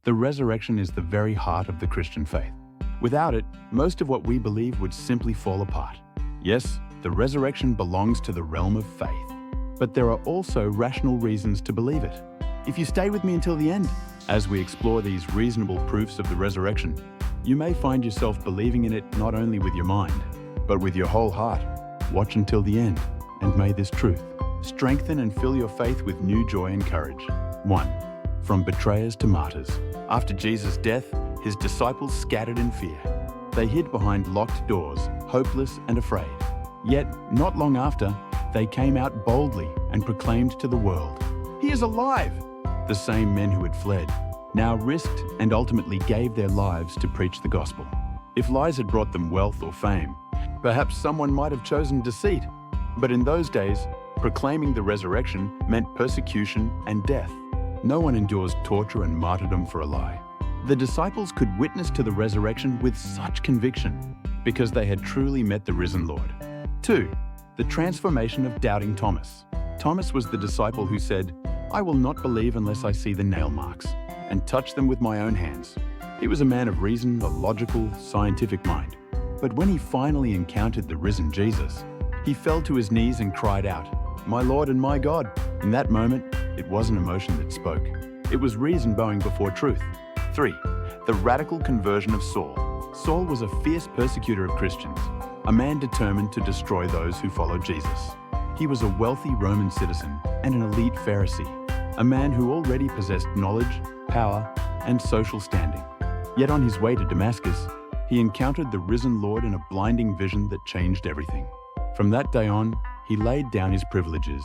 The resurrection is the very heart of the Christian faith. Without it, most of what we believe would simply fall apart. Yes, the resurrection belongs to the realm of faith, but there are also rational reasons to believe it. If you stay with me until the end, as we explore these reasonable proofs of the resurrection, you may find yourself believing in it not only with your mind, but with your whole heart. Watch until the end, and may this truth strengthen and fill your faith with new joy and courage. 1. From betrayers to martyrs. After Jesus' death, his disciples scattered in fear. They hid behind locked doors, hopeless and afraid. Yet, not long after, they came out boldly and proclaimed to the world, "He is alive!" The same men who had fled now risked and ultimately gave their lives to preach the gospel. If lies had brought them wealth or fame, perhaps someone might have chosen deceit. But in those days, proclaiming the resurrection meant persecution and death. No one endures torture and martyrdom for a lie. The disciples could witness to the resurrection with such conviction because they had truly met the risen Lord. 2. The transformation of doubting Thomas. Thomas was the disciple who said, "I will not believe unless I see the nail marks and touch them with my own hands." He was a man of reason, a logical, scientific mind. But when he finally encountered the risen Jesus, he fell to his knees and cried out, "My Lord and my God." In that moment, it wasn't emotion that spoke. It was reason bowing before truth. 3. The radical conversion of Saul. Saul was a fierce persecutor of Christians, a man determined to destroy those who followed Jesus. He was a wealthy Roman citizen and an elite Pharisee, a man who already possessed knowledge, power, and social standing. Yet on his way to Damascus, he encountered the risen Lord in a blinding vision that changed everything. From that day on, he laid down his privileges,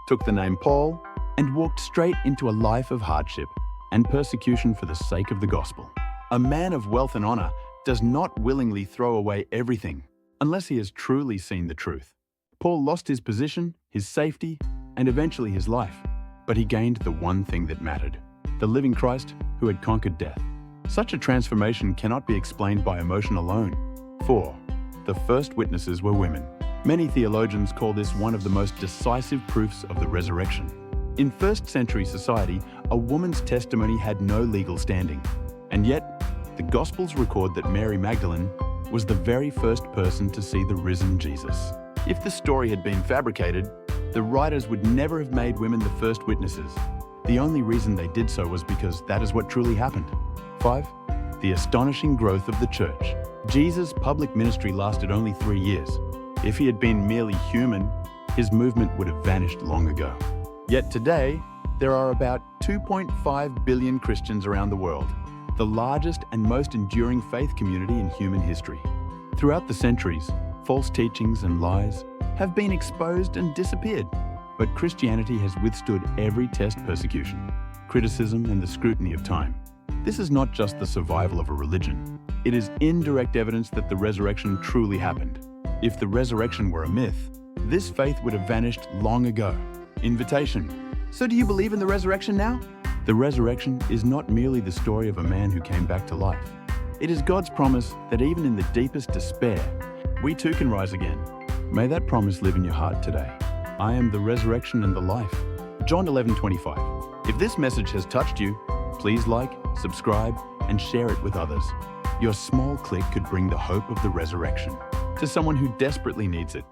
took the name Paul, and walked straight into a life of hardship and persecution for the sake of the gospel. A man of wealth and honor does not willingly throw away everything unless he has truly seen the truth. Paul lost his position, his safety, and eventually his life, but he gained the one thing that mattered, the living Christ who had conquered death. Such a transformation cannot be explained by emotion alone. 4. The first witnesses were women. Many theologians call this one of the most decisive proofs of the resurrection. In first-century society, a woman's testimony had no legal standing. And yet, the Gospels record that Mary Magdalene was the very first person to see the risen Jesus. If the story had been fabricated, the writers would never have made women the first witnesses. The only reason they did so was because that is what truly happened. 5. The astonishing growth of the church. Jesus' public ministry lasted only 3 years. If he had been merely human, his movement would have vanished long ago. Yet today, there are about 2.5 billion Christians around the world, the largest and most enduring faith community in human history. Throughout the centuries, false teachings and lies have been exposed and disappeared, but Christianity has withstood every test, persecution, criticism, and the scrutiny of time. This is not just the survival of a religion. It is indirect evidence that the resurrection truly happened. If the resurrection were a myth, this faith would have vanished long ago. Invitation. So do you believe in the resurrection now? The resurrection is not merely the story of a man who came back to life. It is God's promise that even in the deepest despair, we too can rise again. May that promise live in your heart today. I am the resurrection and the life. John 11:25. If this message has touched you, please like, subscribe, and share it with others. Your small click could bring the hope of the resurrection to someone who desperately needs it.